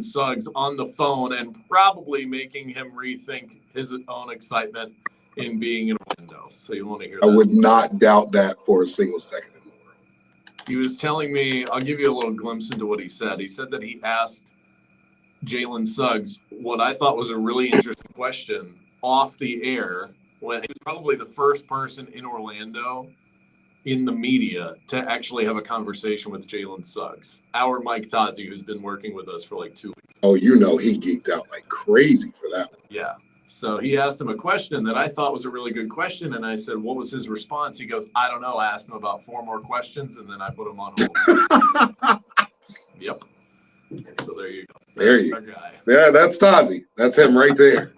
Suggs on the phone and probably making him rethink his own excitement in being in Orlando. So you want to hear that? I would not doubt that for a single second in the world. He was telling me, I'll give you a little glimpse into what he said. He said that he asked Jalen Suggs what I thought was a really interesting question off the air when he was probably the first person in Orlando in the media to actually have a conversation with Jalen Suggs, our Mike Tozzi, who's been working with us for like 2 weeks. Oh, you know, he geeked out like crazy for that one. Yeah. So he asked him a question that I thought was a really good question. And I said, what was his response? He goes, I don't know. I asked him about 4 more questions and then I put him on hold. Yep. So there you go. There you go. Yeah, that's Tozzi. That's him right there.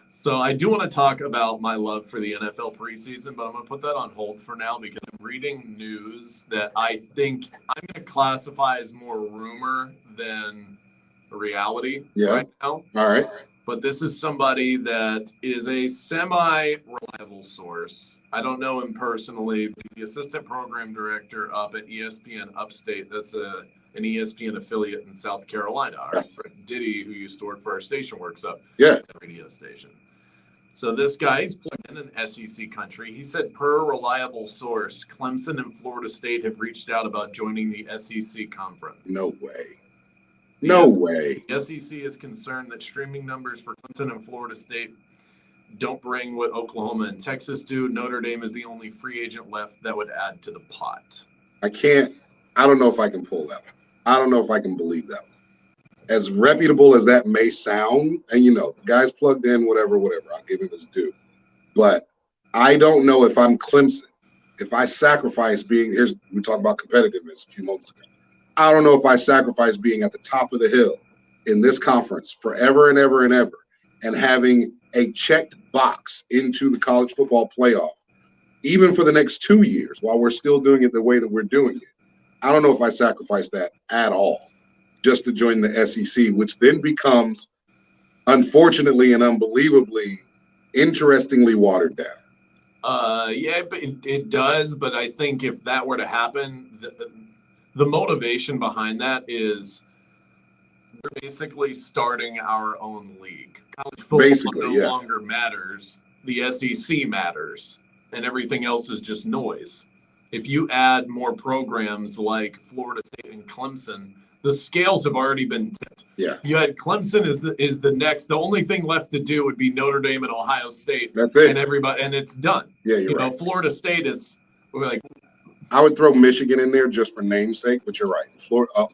So I do want to talk about my love for the NFL preseason, but I'm going to put that on hold for now because I'm reading news that I think I'm going to classify as more rumor than reality right now. All right. But this is somebody that is a semi-reliable source. I don't know him personally, but the assistant program director up at ESPN Upstate. That's an ESPN affiliate in South Carolina. Our friend Diddy, who used to work for our station, works up at the radio station. So this guy's plugged in an SEC country. He said, per a reliable source, Clemson and Florida State have reached out about joining the SEC conference. No way. No way. The SEC is concerned that streaming numbers for Clemson and Florida State don't bring what Oklahoma and Texas do. Notre Dame is the only free agent left that would add to the pot. I don't know if I can pull that one. I don't know if I can believe that one. As reputable as that may sound, and the guy's plugged in, whatever, I'll give him his due. But I don't know if I'm Clemson, if I sacrifice we talked about competitiveness a few moments ago. I don't know if I sacrifice being at the top of the hill in this conference forever and ever and ever and having a checked box into the college football playoff, even for the next 2 years while we're still doing it the way that we're doing it. I don't know if I sacrifice that at all just to join the SEC, which then becomes, unfortunately and unbelievably, interestingly watered down. Yeah, but it does. But I think if that were to happen, the motivation behind that is we're basically starting our own league. College football no longer matters. The SEC matters, and everything else is just noise. If you add more programs like Florida State and Clemson, the scales have already been tipped. Yeah. You had Clemson is the next. The only thing left to do would be Notre Dame and Ohio State. That's it. And everybody, and it's done. Yeah, you're right. Florida State is like. I would throw Michigan in there just for namesake, but you're right.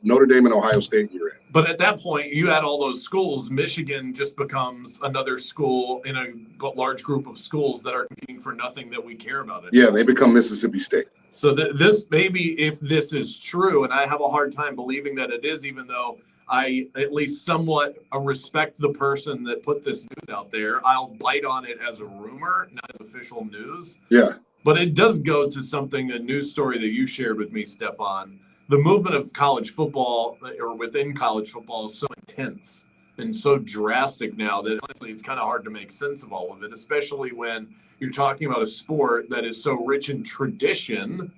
Notre Dame and Ohio State, you're in. But at that point, you add all those schools. Michigan just becomes another school in a large group of schools that are competing for nothing that we care about. Yeah, they become Mississippi State. So this maybe if this is true, and I have a hard time believing that it is, even though I at least somewhat respect the person that put this news out there, I'll bite on it as a rumor, not as official news. Yeah. But it does go to something, a news story that you shared with me, Stefan. The movement of college football or within college football is so intense and so drastic now that honestly it's kind of hard to make sense of all of it, especially when you're talking about a sport that is so rich in tradition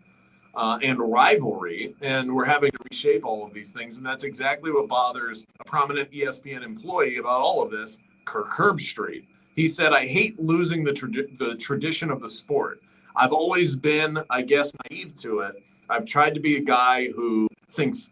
and rivalry, and we're having to reshape all of these things. And that's exactly what bothers a prominent ESPN employee about all of this, Kirk Herbstreit. He said, I hate losing the tradition of the sport. I've always been, I guess, naive to it. I've tried to be a guy who thinks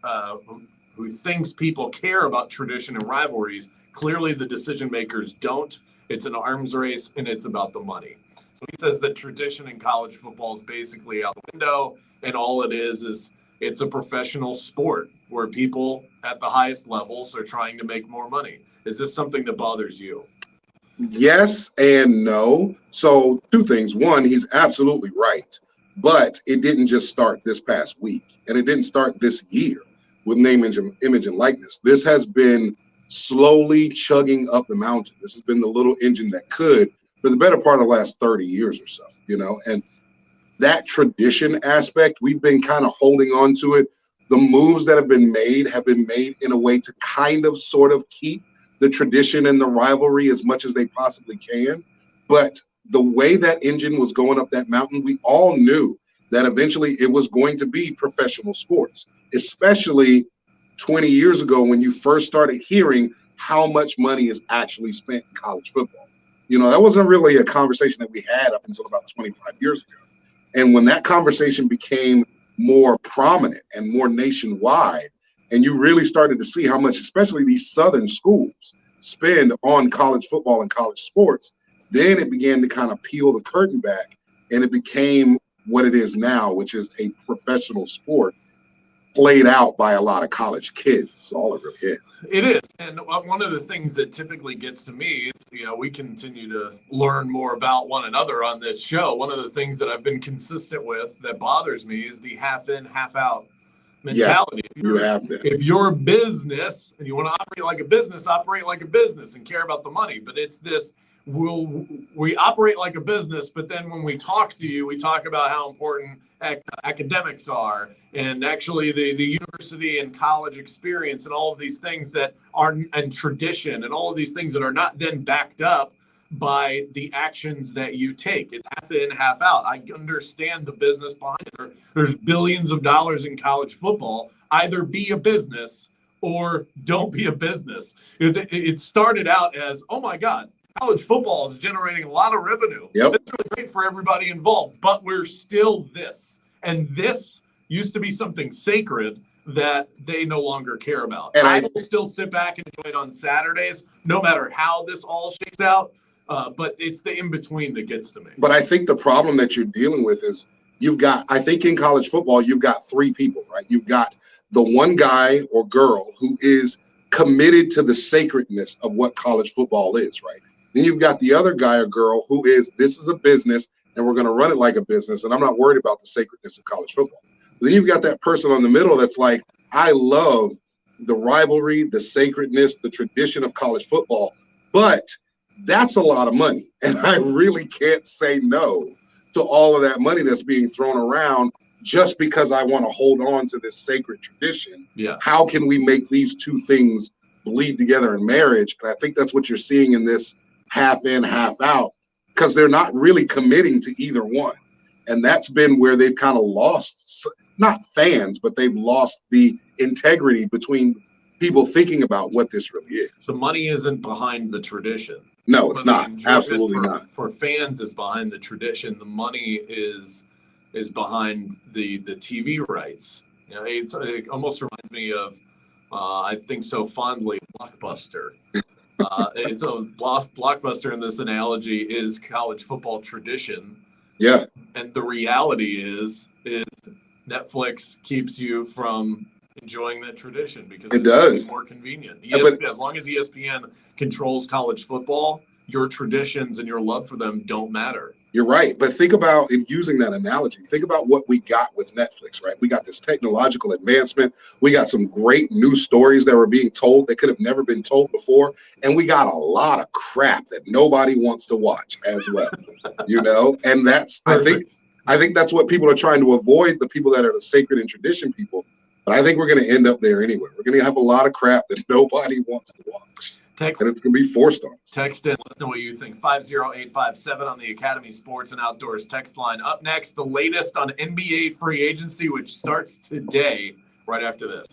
people care about tradition and rivalries. Clearly, the decision makers don't. It's an arms race, and it's about the money. So he says that tradition in college football is basically out the window, and all it is it's a professional sport where people at the highest levels are trying to make more money. Is this something that bothers you? Yes and no. So 2 things. One, he's absolutely right. But it didn't just start this past week, and it didn't start this year with name, image, and likeness. This has been slowly chugging up the mountain. This has been the little engine that could for the better part of the last 30 years or so, and that tradition aspect, we've been kind of holding on to it. The moves that have been made in a way to kind of sort of keep the tradition and the rivalry as much as they possibly can. But the way that engine was going up that mountain, we all knew that eventually it was going to be professional sports, especially 20 years ago when you first started hearing how much money is actually spent in college football. You know, that wasn't really a conversation that we had up until about 25 years ago. And when that conversation became more prominent and more nationwide, and you really started to see how much, especially these Southern schools, spend on college football and college sports, then it began to kind of peel the curtain back, and it became what it is now, which is a professional sport played out by a lot of college kids. That's all it really is. It is. And one of the things that typically gets to me is, you know, we continue to learn more about one another on this show. One of the things that I've been consistent with that bothers me is the half in, half out mentality. Yeah, if you're a business and you want to operate like a business and care about the money. But it's this, we operate like a business, but then when we talk to you, we talk about how important academics are, and actually the university and college experience and all of these things that are, and tradition and all of these things that are not then backed up by the actions that you take. It's half in, half out. I understand the business behind it. There's billions of dollars in college football. Either be a business or don't be a business. It started out as, oh my God, college football is generating a lot of revenue. Yep. It's really great for everybody involved, but we're still this. And this used to be something sacred that they no longer care about. And I will still sit back and enjoy it on Saturdays, no matter how this all shakes out. But it's the in-between that gets to me. But I think the problem that you're dealing with is I think in college football, you've got three people, right? You've got the one guy or girl who is committed to the sacredness of what college football is, right? Then you've got the other guy or girl who is, this is a business and we're going to run it like a business, and I'm not worried about the sacredness of college football. Then you've got that person on the middle that's like, I love the rivalry, the sacredness, the tradition of college football, but that's a lot of money, and I really can't say no to all of that money that's being thrown around just because I want to hold on to this sacred tradition. Yeah. How can we make these two things bleed together in marriage? And I think that's what you're seeing in this half in, half out, because they're not really committing to either one. And that's been where they've kind of lost, not fans, but they've lost the integrity between people thinking about what this really is. The money isn't behind the tradition. No, it's not. Absolutely not. For fans, is behind the tradition. The money is behind the TV rights. You know, it almost reminds me of, I think so fondly, Blockbuster. It's a Blockbuster in this analogy is college football tradition. Yeah. And the reality is Netflix keeps you from enjoying that tradition because it does. More convenient. As long as ESPN controls college football, your traditions and your love for them don't matter. You're right. But think about, in using that analogy, think about what we got with Netflix, right? We got this technological advancement. We got some great new stories that were being told that could have never been told before. And we got a lot of crap that nobody wants to watch as well, you know? And that's, I think that's what people are trying to avoid, the people that are the sacred and tradition people. But I think we're going to end up there anyway. We're going to have a lot of crap that nobody wants to watch. And it's going to be forced on us. Text in. Let us know what you think. 50857 on the Academy Sports and Outdoors text line. Up next, the latest on NBA free agency, which starts today, right after this.